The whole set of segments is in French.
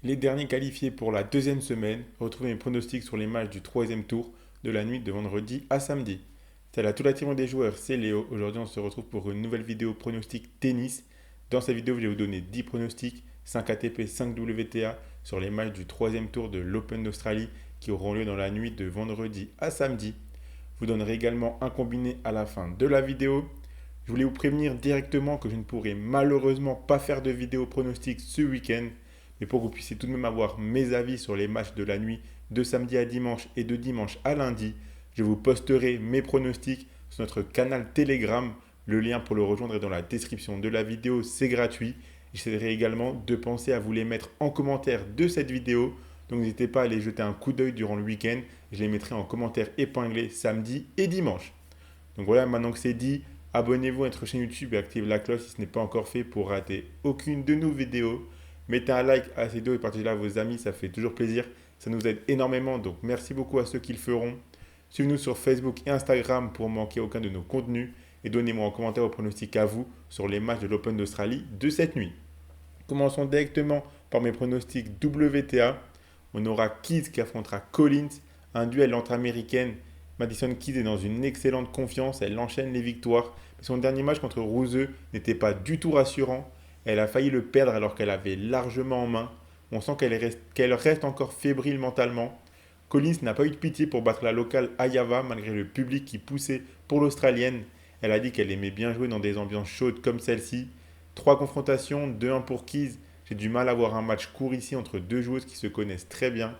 Les derniers qualifiés pour la deuxième semaine, retrouvez mes pronostics sur les matchs du troisième tour de la nuit de vendredi à samedi. Salut à toute la team des joueurs, c'est Léo. Aujourd'hui, on se retrouve pour une nouvelle vidéo pronostic tennis. Dans cette vidéo, je vais vous donner 10 pronostics, 5 ATP, 5 WTA sur les matchs du troisième tour de l'Open d'Australie qui auront lieu dans la nuit de vendredi à samedi. Je vous donnerai également un combiné à la fin de la vidéo. Je voulais vous prévenir directement que je ne pourrai malheureusement pas faire de vidéo pronostic ce week-end, mais pour que vous puissiez tout de même avoir mes avis sur les matchs de la nuit de samedi à dimanche et de dimanche à lundi, je vous posterai mes pronostics sur notre canal Telegram. Le lien pour le rejoindre est dans la description de la vidéo, c'est gratuit. J'essaierai également de penser à vous les mettre en commentaire de cette vidéo. Donc n'hésitez pas à aller jeter un coup d'œil durant le week-end. Je les mettrai en commentaire épinglé samedi et dimanche. Donc voilà, maintenant que c'est dit, abonnez-vous à notre chaîne YouTube et activez la cloche si ce n'est pas encore fait pour rater aucune de nos vidéos. Mettez un like à ces vidéos et partagez-la à vos amis, ça fait toujours plaisir. Ça nous aide énormément, donc merci beaucoup à ceux qui le feront. Suivez-nous sur Facebook et Instagram pour ne manquer aucun de nos contenus. Et donnez-moi en commentaire vos pronostics à vous sur les matchs de l'Open d'Australie de cette nuit. Commençons directement par mes pronostics WTA. On aura Keys qui affrontera Collins, un duel entre américaines. Madison Keys est dans une excellente confiance, elle enchaîne les victoires. Mais son dernier match contre Rouseux n'était pas du tout rassurant. Elle a failli le perdre alors qu'elle avait largement en main. On sent qu'elle reste encore fébrile mentalement. Collins n'a pas eu de pitié pour battre la locale Ayava malgré le public qui poussait pour l'Australienne. Elle a dit qu'elle aimait bien jouer dans des ambiances chaudes comme celle-ci. 3 confrontations, 2-1 pour Keys. J'ai du mal à voir un match court ici entre deux joueuses qui se connaissent très bien.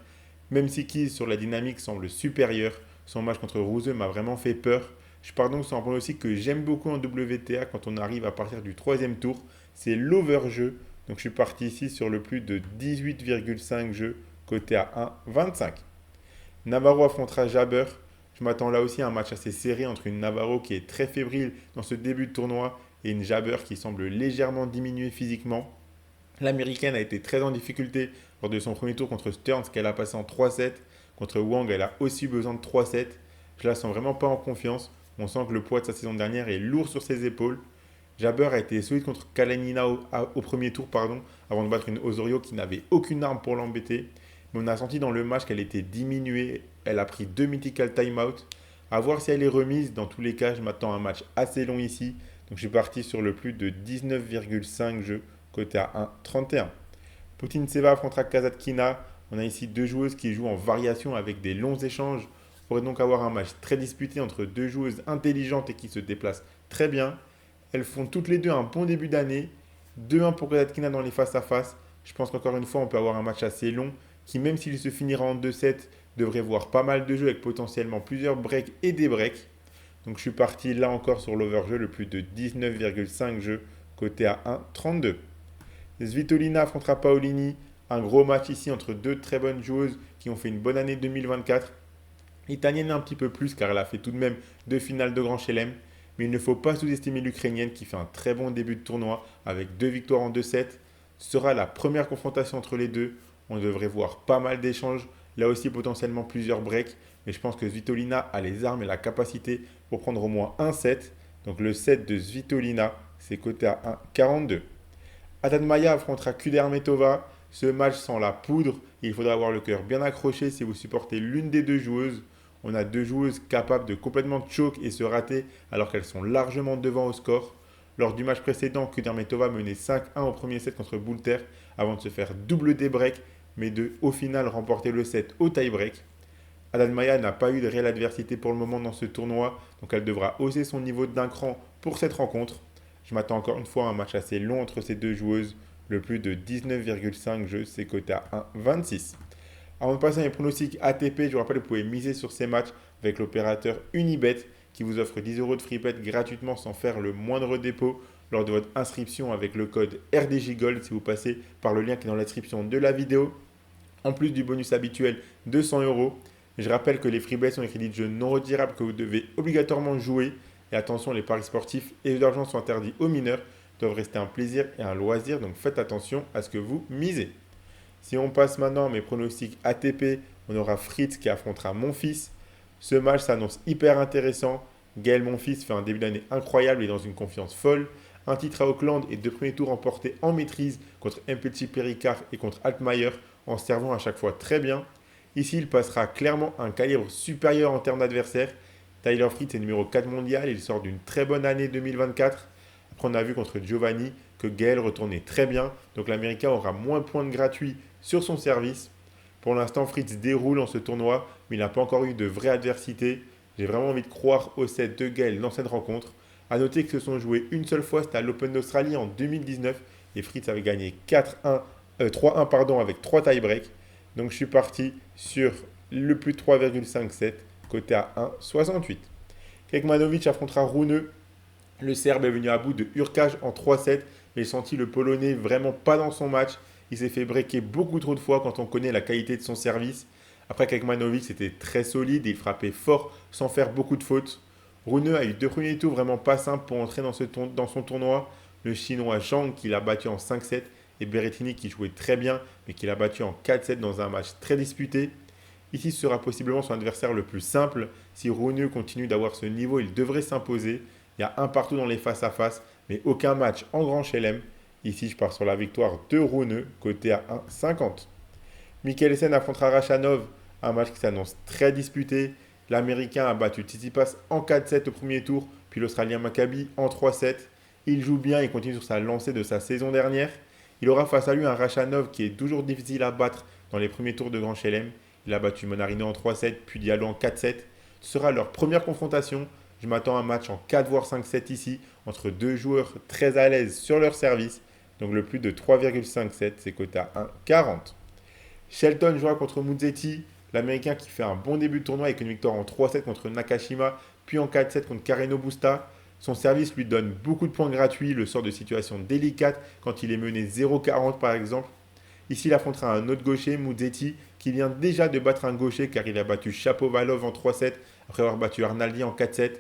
Même si Keys sur la dynamique semble supérieur, son match contre Rouseux m'a vraiment fait peur. Je pars donc sur un pronostic que j'aime beaucoup en WTA quand on arrive à partir du troisième tour. C'est l'over-jeu. Donc je suis parti ici sur le plus de 18,5 jeux, coté à 1,25. Navarro affrontera Jabber. Je m'attends là aussi à un match assez serré entre une Navarro qui est très fébrile dans ce début de tournoi et une Jabber qui semble légèrement diminuée physiquement. L'américaine a été très en difficulté lors de son premier tour contre Stearns qu'elle a passé en 3-7. Contre Wang, elle a aussi besoin de 3-7. Je la sens vraiment pas en confiance. On sent que le poids de sa saison dernière est lourd sur ses épaules. Jabber a été solide contre Kalenina au premier tour avant de battre une Osorio qui n'avait aucune arme pour l'embêter. Mais on a senti dans le match qu'elle était diminuée. Elle a pris 2 mythical timeout. À voir si elle est remise. Dans tous les cas, je m'attends à un match assez long ici. Donc je suis parti sur le plus de 19,5 jeux, côté à 1,31. Putintseva affrontera Kasatkina. On a ici deux joueuses qui jouent en variation avec des longs échanges. On pourrait donc avoir un match très disputé entre deux joueuses intelligentes et qui se déplacent très bien. Elles font toutes les deux un bon début d'année. 2-1 pour Kasatkina dans les face-à-face. Je pense qu'encore une fois, on peut avoir un match assez long qui, même s'il se finira en 2-7, devrait voir pas mal de jeux avec potentiellement plusieurs breaks et des breaks. Donc je suis parti là encore sur l'overjeu, le plus de 19,5 jeux, coté à 1,32. Svitolina affrontera Paolini. Un gros match ici entre deux très bonnes joueuses qui ont fait une bonne année 2024. L'italienne un petit peu plus car elle a fait tout de même 2 finales de Grand Chelem. Mais il ne faut pas sous-estimer l'Ukrainienne qui fait un très bon début de tournoi avec 2 victoires en 2-7. Ce sera la première confrontation entre les deux. On devrait voir pas mal d'échanges. Là aussi potentiellement plusieurs breaks. Mais je pense que Svitolina a les armes et la capacité pour prendre au moins un set. Donc le set de Svitolina, c'est coté à 1,42. Haddad Maia affrontera Kudermetova. Ce match sans la poudre. Il faudra avoir le cœur bien accroché si vous supportez l'une des deux joueuses. On a deux joueuses capables de complètement choke et se rater alors qu'elles sont largement devant au score. Lors du match précédent, Kudermetova menait 5-1 au premier set contre Boulter avant de se faire double des breaks, mais de au final remporter le set au tie-break. Haddad Maia n'a pas eu de réelle adversité pour le moment dans ce tournoi, donc elle devra hausser son niveau d'un cran pour cette rencontre. Je m'attends encore une fois à un match assez long entre ces deux joueuses. Le plus de 19,5 jeux, c'est coté à 1,26. Avant de passer à mes pronostics ATP, je vous rappelle que vous pouvez miser sur ces matchs avec l'opérateur Unibet qui vous offre 10 euros de free bet gratuitement sans faire le moindre dépôt lors de votre inscription avec le code RDJGold si vous passez par le lien qui est dans la description de la vidéo. En plus du bonus habituel de 100 euros. Je rappelle que les free bets sont des crédits de jeu non retirables que vous devez obligatoirement jouer. Et attention, les paris sportifs et d'argent sont interdits aux mineurs, doivent rester un plaisir et un loisir, donc faites attention à ce que vous misez. Si on passe maintenant à mes pronostics ATP, on aura Fritz qui affrontera Monfils. Ce match s'annonce hyper intéressant. Gaël Monfils fait un début d'année incroyable et dans une confiance folle. Un titre à Auckland et 2 premiers tours remportés en maîtrise contre Mpelti Perricard et contre Altmaier en servant à chaque fois très bien. Ici, il passera clairement un calibre supérieur en termes d'adversaires. Tyler Fritz est numéro 4 mondial, il sort d'une très bonne année 2024. Après, on a vu contre Giovanni que Gaël retournait très bien, donc l'Américain aura moins de points de gratuit sur son service. Pour l'instant, Fritz déroule en ce tournoi, mais il n'a pas encore eu de vraie adversité. J'ai vraiment envie de croire au set de Gaël dans cette rencontre. A noter que se sont joués une seule fois, c'était à l'Open d'Australie en 2019, et Fritz avait gagné 3-1 pardon, avec 3 tie-breaks. Donc je suis parti sur le plus de 3,57, côté à 1,68. Kekmanovic affrontera Rune. Le Serbe est venu à bout de Hurkacz en 3-7, mais il sentit le Polonais vraiment pas dans son match. Il s'est fait breaker beaucoup trop de fois quand on connaît la qualité de son service. Après, Kekmanovic c'était très solide et il frappait fort sans faire beaucoup de fautes. Rune a eu 2 premiers tours vraiment pas simples pour entrer dans son tournoi. Le Chinois Zhang qui l'a battu en 5-7 et Berrettini qui jouait très bien mais qui l'a battu en 4-7 dans un match très disputé. Ici, ce sera possiblement son adversaire le plus simple. Si Rune continue d'avoir ce niveau, il devrait s'imposer. Il y a un partout dans les face-à-face, mais aucun match en grand chelem. Ici, je pars sur la victoire de Rune, côté à 1,50. Mikkelsen affrontera Rachanov, un match qui s'annonce très disputé. L'Américain a battu Tsitsipas en 4-7 au premier tour, puis l'Australien Maccabi en 3-7. Il joue bien et continue sur sa lancée de sa saison dernière. Il aura face à lui un Rachanov qui est toujours difficile à battre dans les premiers tours de Grand Chelem. Il a battu Monarino en 3-7, puis Diallo en 4-7. Ce sera leur première confrontation. Je m'attends à un match en 4 voire 5-7 ici, entre deux joueurs très à l'aise sur leur service. Donc le plus de 3,57, c'est coté à 1,40. Shelton jouera contre Musetti, l'Américain qui fait un bon début de tournoi avec une victoire en 3-7 contre Nakashima, puis en 4-7 contre Carreno Busta. Son service lui donne beaucoup de points gratuits, le sort de situation délicate quand il est mené 0,40 par exemple. Ici, il affrontera un autre gaucher, Musetti, qui vient déjà de battre un gaucher car il a battu Shapovalov en 3-7 après avoir battu Arnaldi en 4-7.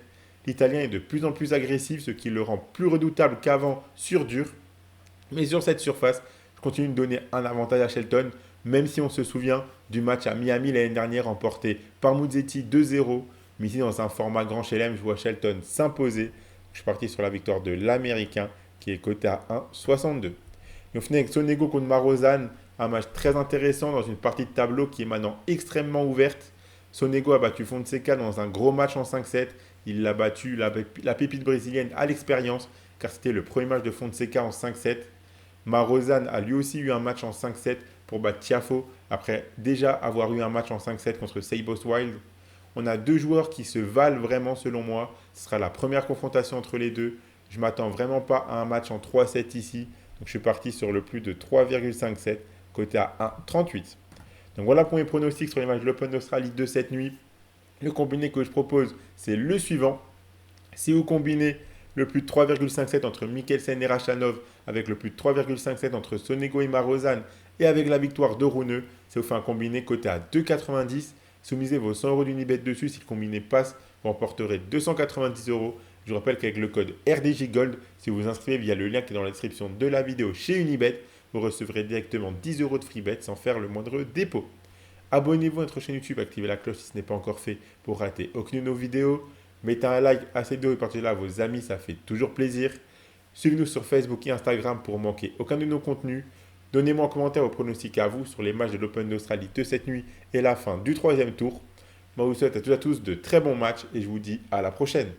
L'Italien est de plus en plus agressif, ce qui le rend plus redoutable qu'avant sur dur. Mais sur cette surface, je continue de donner un avantage à Shelton, même si on se souvient du match à Miami l'année dernière remporté par Musetti 2-0. Mais ici, dans un format grand chelem, je vois Shelton s'imposer. Je suis parti sur la victoire de l'Américain qui est coté à 1,62. Et on finit avec Sonego contre Marozan, un match très intéressant dans une partie de tableau qui est maintenant extrêmement ouverte. Sonego a battu Fonseca dans un gros match en 5-7. Il a battu la pépite brésilienne à l'expérience car c'était le premier match de Fonseca en 5-7. Marozan a lui aussi eu un match en 5-7 pour battre Tiafoe après déjà avoir eu un match en 5-7 contre Seibos Wild. On a deux joueurs qui se valent vraiment selon moi. Ce sera la première confrontation entre les deux. Je ne m'attends vraiment pas à un match en 3-7 ici. Donc je suis parti sur le plus de 3,57, côté à 1,38. Donc voilà pour mes pronostics sur les matchs de l'Open d'Australie de cette nuit. Le combiné que je propose, c'est le suivant. Si vous combinez le plus de 3,57 entre Mikkelsen et Rachanov avec le plus de 3,57 entre Sonego et Marozan et avec la victoire de Rune, ça vous fait un combiné coté à 2,90. Si vous misez vos 100 euros d'Unibet dessus, si le combiné passe, vous remporterez 290 euros. Je vous rappelle qu'avec le code RDJ Gold, si vous vous inscrivez via le lien qui est dans la description de la vidéo chez Unibet, vous recevrez directement 10 euros de free bet sans faire le moindre dépôt. Abonnez-vous à notre chaîne YouTube, activez la cloche si ce n'est pas encore fait pour rater aucune de nos vidéos. Mettez un like à cette vidéo et partagez-la à vos amis, ça fait toujours plaisir. Suivez-nous sur Facebook et Instagram pour manquer aucun de nos contenus. Donnez-moi en commentaire vos pronostics à vous sur les matchs de l'Open d'Australie de cette nuit et la fin du troisième tour. Moi, je vous souhaite à toutes et à tous de très bons matchs et je vous dis à la prochaine.